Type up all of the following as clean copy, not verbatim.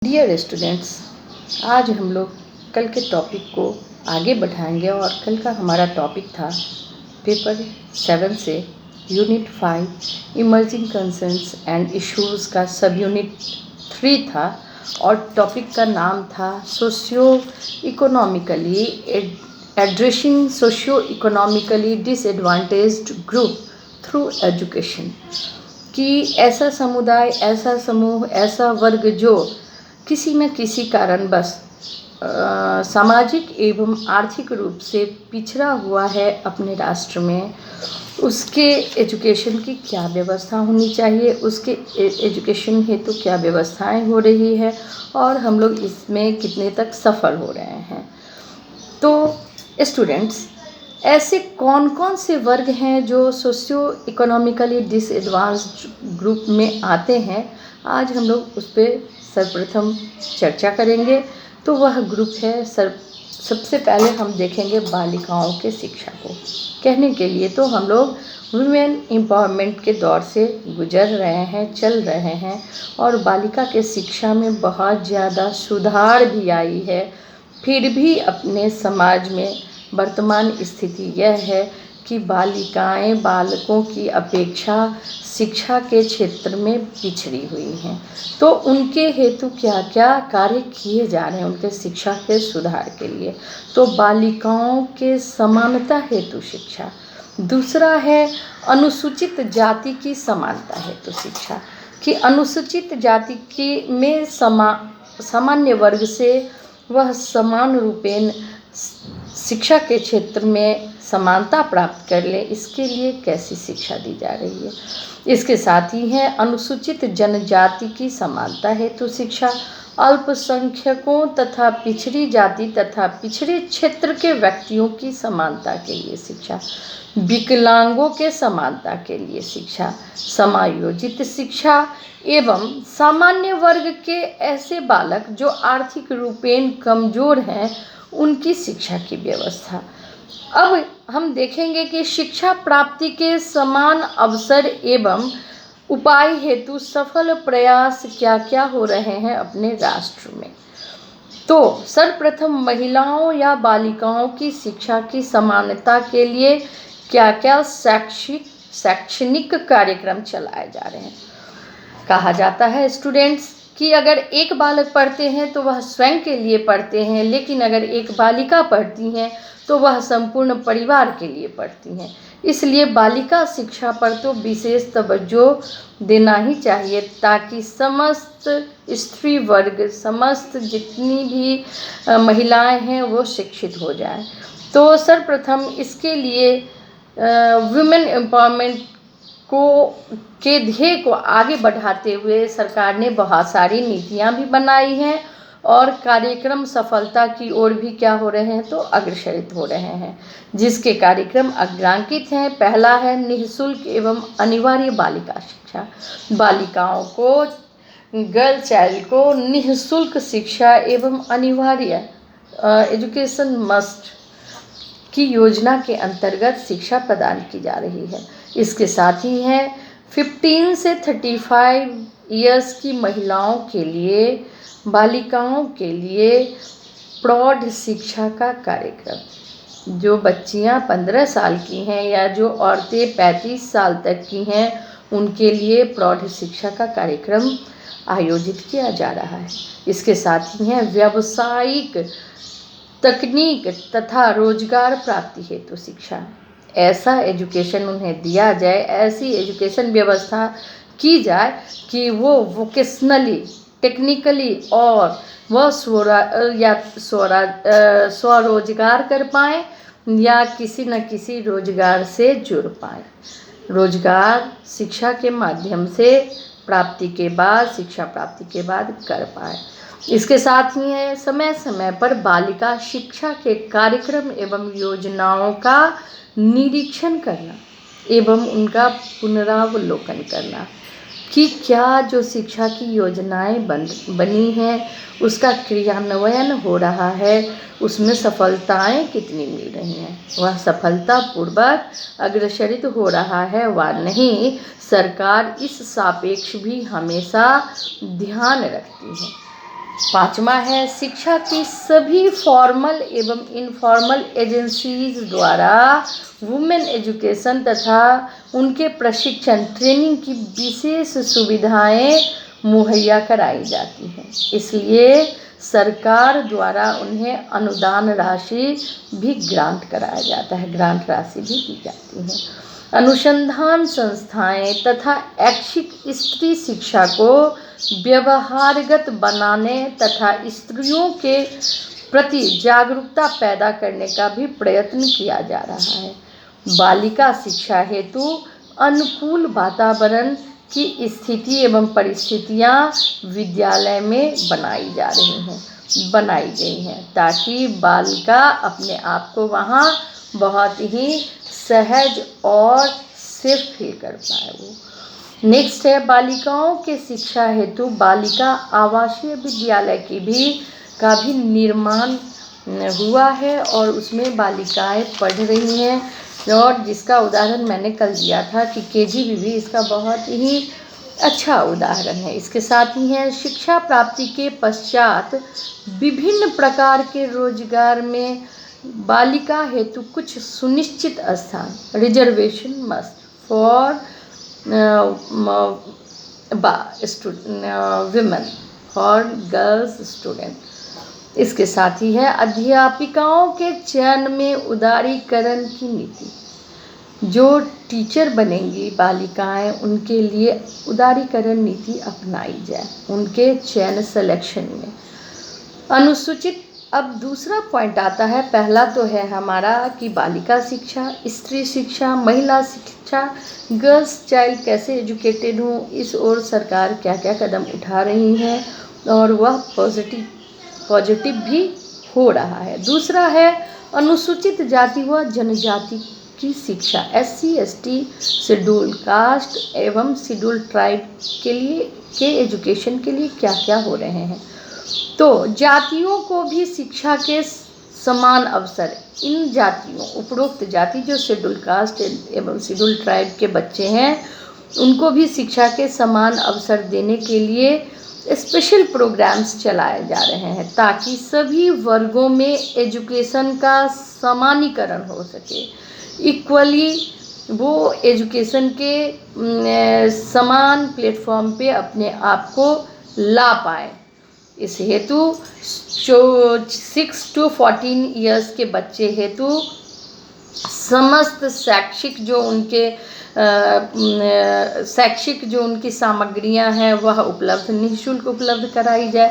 Dear students, आज हम लोग कल के टॉपिक को आगे बढ़ाएंगे और कल का हमारा टॉपिक था पेपर 7 से unit 5 emerging concerns and issues का सब यूनिट 3 था और टॉपिक का नाम था socio economically addressing socio economically disadvantaged group through education. कि ऐसा समुदाय, ऐसा समूह, ऐसा वर्ग जो किसी न किसी कारणवश सामाजिक एवं आर्थिक रूप से पिछड़ा हुआ है अपने राष्ट्र में, उसके एजुकेशन की क्या व्यवस्था होनी चाहिए, उसके एजुकेशन हेतु क्या व्यवस्थाएं हो रही है और हम लोग इसमें कितने तक सफल हो रहे हैं। तो स्टूडेंट्स, ऐसे कौन कौन से वर्ग हैं जो सोशियो इकोनॉमिकली डिसएडवांस्ड ग्रुप में आते हैं, आज हम लोग उस पर सर्वप्रथम चर्चा करेंगे। तो वह ग्रुप है सबसे पहले हम देखेंगे बालिकाओं के शिक्षा को। कहने के लिए तो हम लोग वुमेन एम्पावरमेंट के दौर से गुजर रहे हैं, चल रहे हैं और बालिका के शिक्षा में बहुत ज़्यादा सुधार भी आई है। फिर भी अपने समाज में वर्तमान स्थिति यह है कि बालिकाएं बालकों की अपेक्षा शिक्षा के क्षेत्र में पिछड़ी हुई हैं। तो उनके हेतु क्या क्या कार्य किए जा रहे हैं उनके शिक्षा के सुधार के लिए। तो बालिकाओं के समानता हेतु शिक्षा। दूसरा है अनुसूचित जाति की समानता हेतु शिक्षा, कि अनुसूचित जाति की में सामान्य वर्ग से वह समान रूपेण शिक्षा के क्षेत्र में समानता प्राप्त कर ले, इसके लिए कैसी शिक्षा दी जा रही है। इसके साथ ही है अनुसूचित जनजाति की समानता हेतु शिक्षा, अल्पसंख्यकों तथा पिछड़ी जाति तथा पिछड़े क्षेत्र के व्यक्तियों की समानता के लिए शिक्षा, विकलांगों के समानता के लिए शिक्षा, समायोजित शिक्षा एवं सामान्य वर्ग के ऐसे बालक जो आर्थिक रूपेण कमजोर हैं उनकी शिक्षा की व्यवस्था। अब हम देखेंगे कि शिक्षा प्राप्ति के समान अवसर एवं उपाय हेतु सफल प्रयास क्या क्या हो रहे हैं अपने राष्ट्र में। तो सर्वप्रथम महिलाओं या बालिकाओं की शिक्षा की समानता के लिए क्या क्या शैक्षणिक कार्यक्रम चलाए जा रहे हैं। कहा जाता है स्टूडेंट्स कि अगर एक बालक पढ़ते हैं तो वह स्वयं के लिए पढ़ते हैं, लेकिन अगर एक बालिका पढ़ती हैं तो वह संपूर्ण परिवार के लिए पढ़ती हैं। इसलिए बालिका शिक्षा पर तो विशेष तवज्जो देना ही चाहिए ताकि समस्त स्त्री वर्ग, समस्त जितनी भी महिलाएं हैं वो शिक्षित हो जाएं। तो सर्वप्रथम इसके लिए वुमेन एम्पावरमेंट के ध्येय को आगे बढ़ाते हुए सरकार ने बहुत सारी नीतियां भी बनाई हैं और कार्यक्रम सफलता की ओर भी क्या हो रहे हैं तो अग्रसरित हो रहे हैं, जिसके कार्यक्रम अग्रांकित हैं। पहला है निःशुल्क एवं अनिवार्य बालिका शिक्षा। बालिकाओं को, गर्ल चाइल्ड को निःशुल्क शिक्षा एवं अनिवार्य एजुकेशन मस्ट की योजना के अंतर्गत शिक्षा प्रदान की जा रही है। इसके साथ ही है 15 से 35 इयर्स की महिलाओं के लिए, बालिकाओं के लिए प्रौढ़ शिक्षा का कार्यक्रम। जो बच्चियां 15 साल की हैं या जो औरतें 35 साल तक की हैं उनके लिए प्रौढ़ शिक्षा का कार्यक्रम आयोजित किया जा रहा है। इसके साथ ही है व्यावसायिक तकनीक तथा रोजगार प्राप्ति हेतु शिक्षा। ऐसा एजुकेशन उन्हें दिया जाए, ऐसी एजुकेशन व्यवस्था की जाए कि वो वोकेशनली, टेक्निकली और वह स्वरोजगार कर पाएँ या किसी न किसी रोजगार से जुड़ पाएँ। रोजगार शिक्षा के माध्यम से शिक्षा प्राप्ति के बाद कर पाए। इसके साथ ही है समय समय पर बालिका शिक्षा के कार्यक्रम एवं योजनाओं का निरीक्षण करना एवं उनका पुनरावलोकन करना कि क्या जो शिक्षा की योजनाएं बनी हैं उसका क्रियान्वयन हो रहा है, उसमें सफलताएं कितनी मिल रही हैं, वह सफलतापूर्वक अग्रसरित हो रहा है व नहीं। सरकार इस सापेक्ष भी हमेशा ध्यान रखती है। पाँचवा है शिक्षा की सभी फॉर्मल एवं इनफॉर्मल एजेंसीज द्वारा वुमेन एजुकेशन तथा उनके प्रशिक्षण ट्रेनिंग की विशेष सुविधाएं मुहैया कराई जाती हैं। इसलिए सरकार द्वारा उन्हें अनुदान राशि भी ग्रांट कराया जाता है, ग्रांट राशि भी दी जाती है। अनुसंधान संस्थाएं तथा ऐच्छिक स्त्री शिक्षा को व्यवहारगत बनाने तथा स्त्रियों के प्रति जागरूकता पैदा करने का भी प्रयत्न किया जा रहा है। बालिका शिक्षा हेतु अनुकूल वातावरण की स्थिति एवं परिस्थितियां विद्यालय में बनाई गई हैं ताकि बालिका अपने आप को वहाँ बहुत ही सहज और सेफ फील कर पाए। वो नेक्स्ट है बालिकाओं के शिक्षा हेतु बालिका आवासीय विद्यालय का भी निर्माण हुआ है और उसमें बालिकाएं पढ़ रही हैं, और जिसका उदाहरण मैंने कल दिया था कि KGB इसका बहुत ही अच्छा उदाहरण है। इसके साथ ही है शिक्षा प्राप्ति के पश्चात विभिन्न प्रकार के रोजगार में बालिका हेतु कुछ सुनिश्चित स्थान reservation must for women for girls student. इसके साथ ही है अध्यापिकाओं के चयन में उदारीकरण की नीति। जो टीचर बनेंगी बालिकाएं उनके लिए उदारीकरण नीति अपनाई जाए उनके चयन सिलेक्शन में। अनुसूचित अब दूसरा पॉइंट आता है, पहला तो है हमारा कि बालिका शिक्षा, स्त्री शिक्षा, महिला शिक्षा, गर्ल्स चाइल्ड कैसे एजुकेटेड हों, इस ओर सरकार क्या क्या कदम उठा रही है और वह पॉजिटिव भी हो रहा है। दूसरा है अनुसूचित जाति व जनजाति की शिक्षा, SC ST शेड्यूल कास्ट एवं शेड्यूल ट्राइब के एजुकेशन के लिए क्या क्या हो रहे हैं। तो जातियों को भी शिक्षा के समान अवसर, इन जातियों उपरोक्त जाति जो शेड्यूल कास्ट एवं शेड्यूल ट्राइब के बच्चे हैं उनको भी शिक्षा के समान अवसर देने के लिए स्पेशल प्रोग्राम्स चलाए जा रहे हैं ताकि सभी वर्गों में एजुकेशन का समानीकरण हो सके, इक्वली वो एजुकेशन के समान प्लेटफॉर्म पे अपने आप को ला पाए। इस हेतु 6 to 14 ईयर्स के बच्चे हेतु समस्त शैक्षिक जो उनकी सामग्रियां हैं वह निःशुल्क उपलब्ध कराई जाए।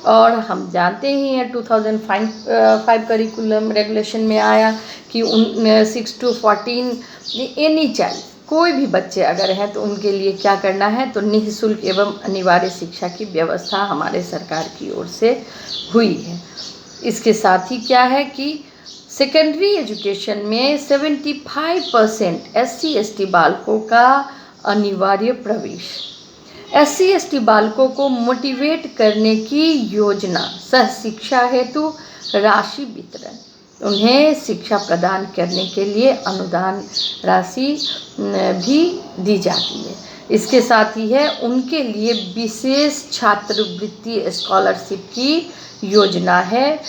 और हम जानते ही हैं 2005 करिकुलम रेगुलेशन में आया कि 6 to 14 एनी चाइल्ड कोई भी बच्चे अगर हैं तो उनके लिए क्या करना है, तो निःशुल्क एवं अनिवार्य शिक्षा की व्यवस्था हमारे सरकार की ओर से हुई है। इसके साथ ही क्या है कि सेकेंडरी एजुकेशन में 75% SC ST बालकों का अनिवार्य प्रवेश, SC ST बालकों को मोटिवेट करने की योजना, सह शिक्षा हेतु राशि वितरण, उन्हें शिक्षा प्रदान करने के लिए अनुदान राशि भी दी जाती है। इसके साथ ही है उनके लिए विशेष छात्रवृत्ति स्कॉलरशिप की योजना है।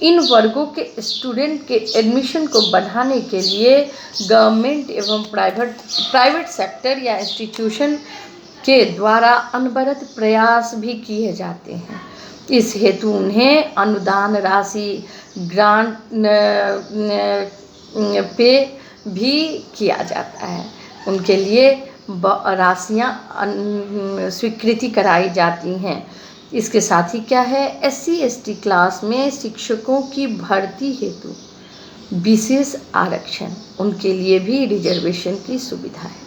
इन वर्गों के स्टूडेंट के एडमिशन को बढ़ाने के लिए गवर्नमेंट एवं प्राइवेट सेक्टर या इंस्टीट्यूशन के द्वारा अनवरत प्रयास भी किए जाते हैं। इस हेतु उन्हें अनुदान राशि ग्रांट पे भी किया जाता है, उनके लिए राशियां स्वीकृति कराई जाती हैं। इसके साथ ही क्या है, SC ST क्लास में शिक्षकों की भर्ती हेतु विशेष आरक्षण, उनके लिए भी रिजर्वेशन की सुविधा है।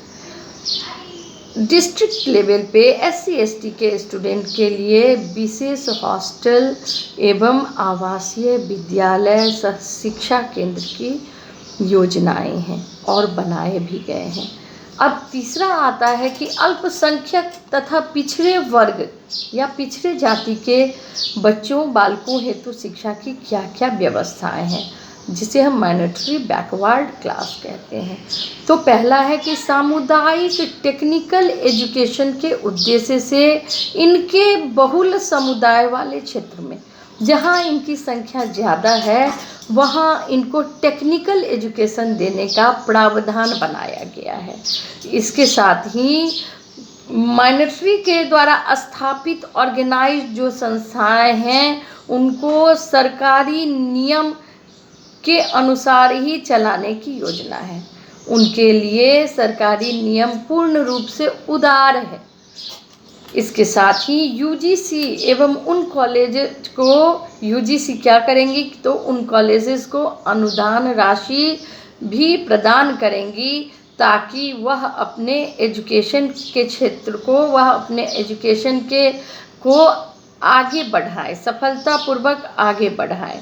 डिस्ट्रिक्ट लेवल पे SC ST के स्टूडेंट के लिए विशेष हॉस्टल एवं आवासीय विद्यालय सह शिक्षा केंद्र की योजनाएं हैं और बनाए भी गए हैं। अब तीसरा आता है कि अल्पसंख्यक तथा पिछड़े वर्ग या पिछड़े जाति के बच्चों बालकों हेतु शिक्षा की क्या क्या व्यवस्थाएं हैं। जिसे हम माइनॉरिटी बैकवर्ड क्लास कहते हैं। तो पहला है कि सामुदायिक टेक्निकल एजुकेशन के उद्देश्य से इनके बहुल समुदाय वाले क्षेत्र में, जहाँ इनकी संख्या ज़्यादा है, वहाँ इनको टेक्निकल एजुकेशन देने का प्रावधान बनाया गया है। इसके साथ ही माइनॉरिटी के द्वारा स्थापित ऑर्गेनाइज जो संस्थाएं हैं, उनको सरकारी नियम के अनुसार ही चलाने की योजना है। उनके लिए सरकारी नियम पूर्ण रूप से उदार है। इसके साथ ही यूजीसी एवं उन कॉलेज को, यूजीसी क्या करेंगी तो उन कॉलेजेस को अनुदान राशि भी प्रदान करेंगी, ताकि वह अपने एजुकेशन के क्षेत्र को, वह अपने एजुकेशन को आगे बढ़ाए, सफलतापूर्वक आगे बढ़ाए।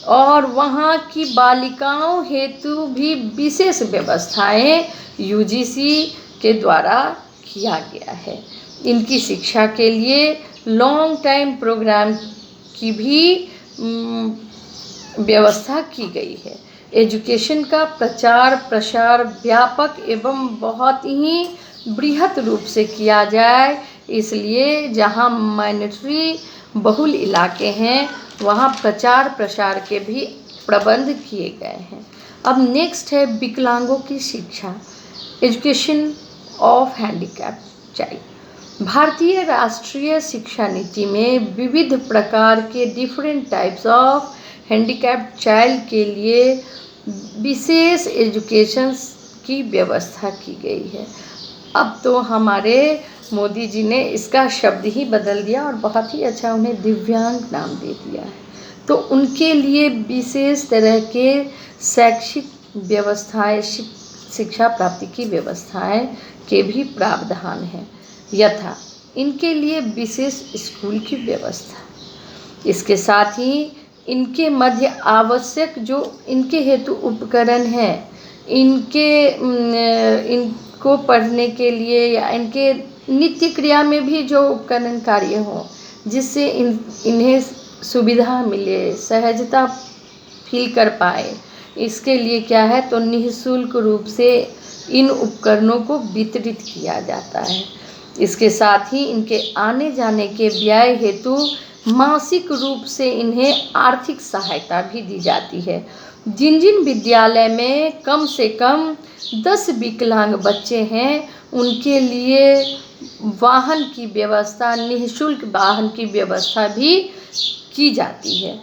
और वहाँ की बालिकाओं हेतु भी विशेष व्यवस्थाएं यूजीसी के द्वारा किया गया है। इनकी शिक्षा के लिए लॉन्ग टाइम प्रोग्राम की भी व्यवस्था की गई है। एजुकेशन का प्रचार प्रसार व्यापक एवं बहुत ही बृहत रूप से किया जाए, इसलिए जहाँ माइनॉरिटी बहुल इलाके हैं, वहाँ प्रचार प्रसार के भी प्रबंध किए गए हैं। अब नेक्स्ट है विकलांगों की शिक्षा, एजुकेशन ऑफ हैंडीकैप्ड चाइल्ड। भारतीय राष्ट्रीय शिक्षा नीति में विविध प्रकार के different types of handicapped child के लिए विशेष एजुकेशन की व्यवस्था की गई है। अब तो हमारे मोदी जी ने इसका शब्द ही बदल दिया और बहुत ही अच्छा उन्हें दिव्यांग नाम दे दिया है। तो उनके लिए विशेष तरह के शैक्षिक व्यवस्थाएं, शिक्षा प्राप्ति की व्यवस्थाएं के भी प्रावधान हैं, यथा इनके लिए विशेष स्कूल की व्यवस्था। इसके साथ ही इनके मध्य आवश्यक जो इनके हेतु उपकरण हैं, इनको पढ़ने के लिए या इनके नित्य क्रिया में भी जो उपकरण कार्य हों, जिससे इन्हें सुविधा मिले, सहजता फील कर पाए, इसके लिए क्या है तो निःशुल्क रूप से इन उपकरणों को वितरित किया जाता है। इसके साथ ही इनके आने जाने के व्यय हेतु मासिक रूप से इन्हें आर्थिक सहायता भी दी जाती है। जिन जिन विद्यालय में कम से कम 10 विकलांग बच्चे हैं, उनके लिए वाहन की व्यवस्था, निःशुल्क वाहन की व्यवस्था भी की जाती है।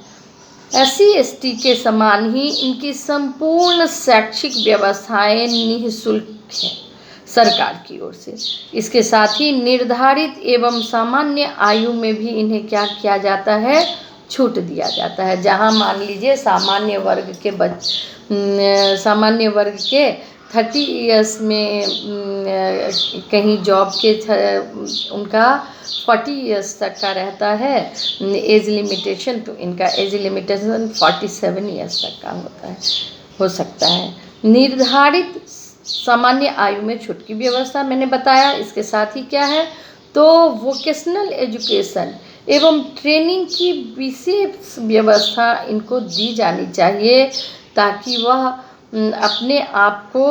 SC/ST के समान ही इनकी संपूर्ण शैक्षिक व्यवस्थाएं निःशुल्क हैं सरकार की ओर से। इसके साथ ही निर्धारित एवं सामान्य आयु में भी इन्हें क्या किया जाता है, छूट दिया जाता है। जहां मान लीजिए सामान्य वर्ग के 30 इयर्स में कहीं जॉब के उनका 40 इयर्स तक का रहता है एज लिमिटेशन, तो इनका एज लिमिटेशन 47 इयर्स तक का हो सकता है। निर्धारित सामान्य आयु में छूट की व्यवस्था मैंने बताया। इसके साथ ही क्या है तो वोकेशनल एजुकेशन एवं ट्रेनिंग की विशेष व्यवस्था इनको दी जानी चाहिए, ताकि वह अपने आप को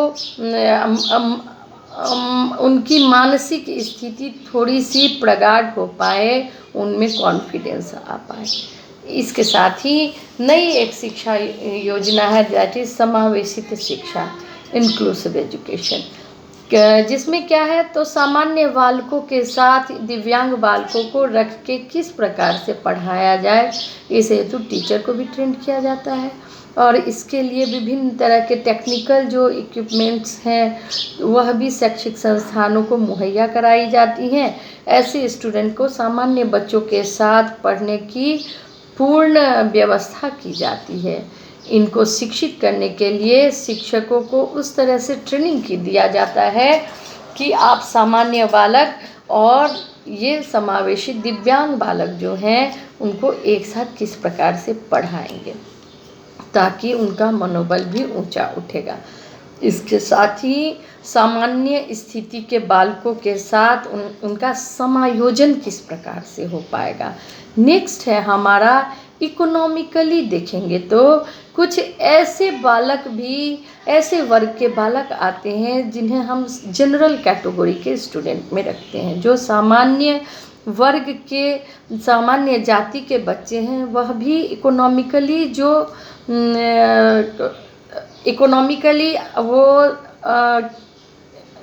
उनकी मानसिक स्थिति थोड़ी सी प्रगाढ़ हो पाए, उनमें कॉन्फिडेंस आ पाए। इसके साथ ही नई एक शिक्षा योजना है, दैट इज समावेशित शिक्षा, इंक्लूसिव एजुकेशन, जिसमें क्या है तो सामान्य बालकों के साथ दिव्यांग बालकों को रख के किस प्रकार से पढ़ाया जाए, इस हेतु टीचर को भी ट्रेन किया जाता है। और इसके लिए विभिन्न तरह के टेक्निकल जो इक्विपमेंट्स हैं, वह भी शैक्षिक संस्थानों को मुहैया कराई जाती हैं। ऐसे स्टूडेंट को सामान्य बच्चों के साथ पढ़ने की पूर्ण व्यवस्था की जाती है। इनको शिक्षित करने के लिए शिक्षकों को उस तरह से ट्रेनिंग की दिया जाता है कि आप सामान्य बालक और ये समावेशी दिव्यांग बालक जो हैं, उनको एक साथ किस प्रकार से पढ़ाएंगे, ताकि उनका मनोबल भी ऊंचा उठेगा। इसके साथ ही सामान्य स्थिति के बालकों के साथ उनका समायोजन किस प्रकार से हो पाएगा। नेक्स्ट है हमारा इकोनॉमिकली देखेंगे तो कुछ ऐसे बालक भी, ऐसे वर्ग के बालक आते हैं जिन्हें हम जनरल कैटेगरी के स्टूडेंट में रखते हैं, जो सामान्य वर्ग के, सामान्य जाति के बच्चे हैं। वह भी इकोनॉमिकली जो इकोनॉमिकली वो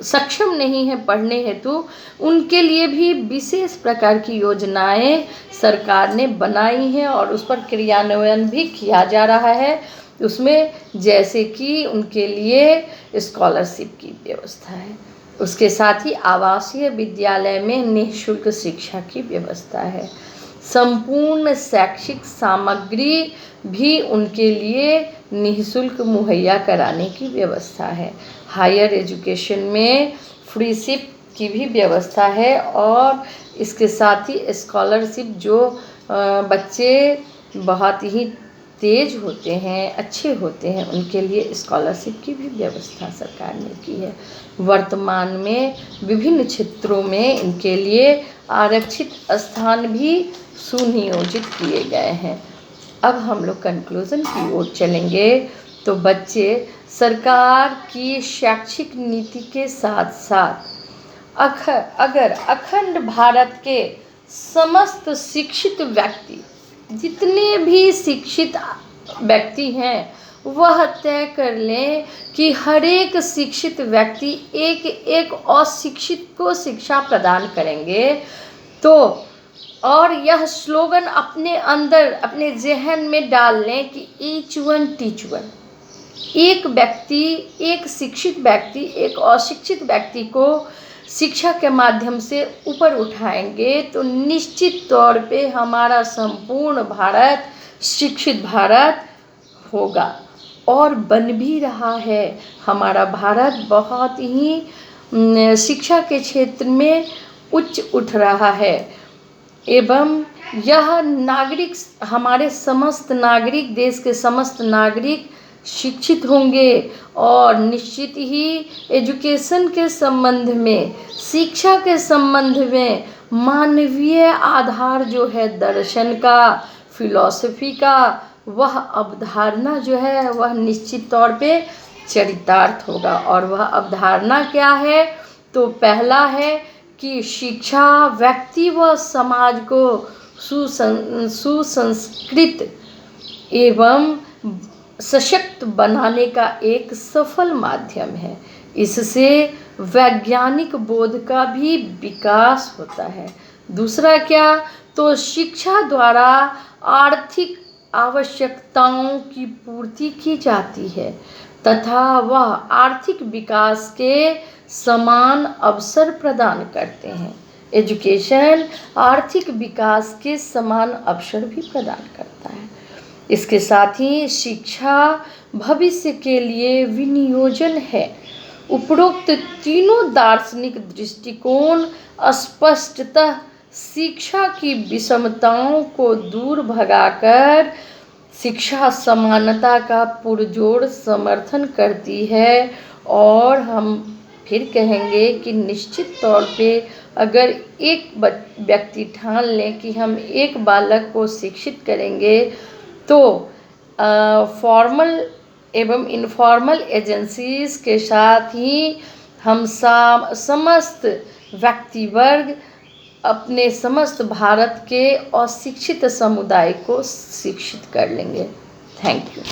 सक्षम नहीं है पढ़ने हेतु, उनके लिए भी विशेष प्रकार की योजनाएं सरकार ने बनाई हैं और उस पर क्रियान्वयन भी किया जा रहा है। उसमें जैसे कि उनके लिए स्कॉलरशिप की व्यवस्था है, उसके साथ ही आवासीय विद्यालय में निःशुल्क शिक्षा की व्यवस्था है, संपूर्ण शैक्षिक सामग्री भी उनके लिए निःशुल्क मुहैया कराने की व्यवस्था है। हायर एजुकेशन में फ्रीशिप की भी व्यवस्था है और इसके साथ ही स्कॉलरशिप, जो बच्चे बहुत ही तेज होते हैं, अच्छे होते हैं, उनके लिए स्कॉलरशिप की भी व्यवस्था सरकार ने की है। वर्तमान में विभिन्न क्षेत्रों में इनके लिए आरक्षित स्थान भी सुनियोजित किए गए हैं। अब हम लोग कंक्लूजन की ओर चलेंगे तो बच्चे सरकार की शैक्षिक नीति के साथ साथ अगर अखंड भारत के समस्त शिक्षित व्यक्ति, जितने भी शिक्षित व्यक्ति हैं, वह तय कर लें कि हर एक शिक्षित व्यक्ति एक एक अशिक्षित को शिक्षा प्रदान करेंगे, तो और यह स्लोगन अपने अंदर, अपने ज़हन में डाल लें कि ईच वन टीच वन। एक व्यक्ति, एक शिक्षित व्यक्ति एक अशिक्षित व्यक्ति को शिक्षा के माध्यम से ऊपर उठाएंगे तो निश्चित तौर पे हमारा संपूर्ण भारत शिक्षित भारत होगा और बन भी रहा है। हमारा भारत बहुत ही शिक्षा के क्षेत्र में उच्च उठ रहा है एवं यह नागरिक, हमारे समस्त नागरिक, देश के समस्त नागरिक शिक्षित होंगे और निश्चित ही एजुकेशन के संबंध में, शिक्षा के संबंध में मानवीय आधार जो है दर्शन का, फिलॉसफी का, वह अवधारणा जो है वह निश्चित तौर पे चरितार्थ होगा। और वह अवधारणा क्या है? तो पहला है कि शिक्षा व्यक्ति व समाज को सुसंस्कृत एवं सशक्त बनाने का एक सफल माध्यम है। इससे वैज्ञानिक बोध का भी विकास होता है। दूसरा क्या? तो शिक्षा द्वारा आर्थिक आवश्यकताओं की पूर्ति की जाती है तथा वह आर्थिक विकास के समान अवसर प्रदान करते हैं। एजुकेशन आर्थिक विकास के समान अवसर भी प्रदान करता है। इसके साथ ही शिक्षा भविष्य के लिए विनियोजन है। उपरोक्त तीनों दार्शनिक दृष्टिकोण स्पष्टतः शिक्षा की विषमताओं को दूर भगाकर शिक्षा समानता का पुरजोर समर्थन करती है। और हम फिर कहेंगे कि निश्चित तौर पे अगर एक व्यक्ति ठान लें कि हम एक बालक को शिक्षित करेंगे तो फॉर्मल एवं इनफॉर्मल एजेंसीज के साथ ही हम समस्त व्यक्ति वर्ग अपने समस्त भारत के अशिक्षित समुदाय को शिक्षित कर लेंगे। Thank you.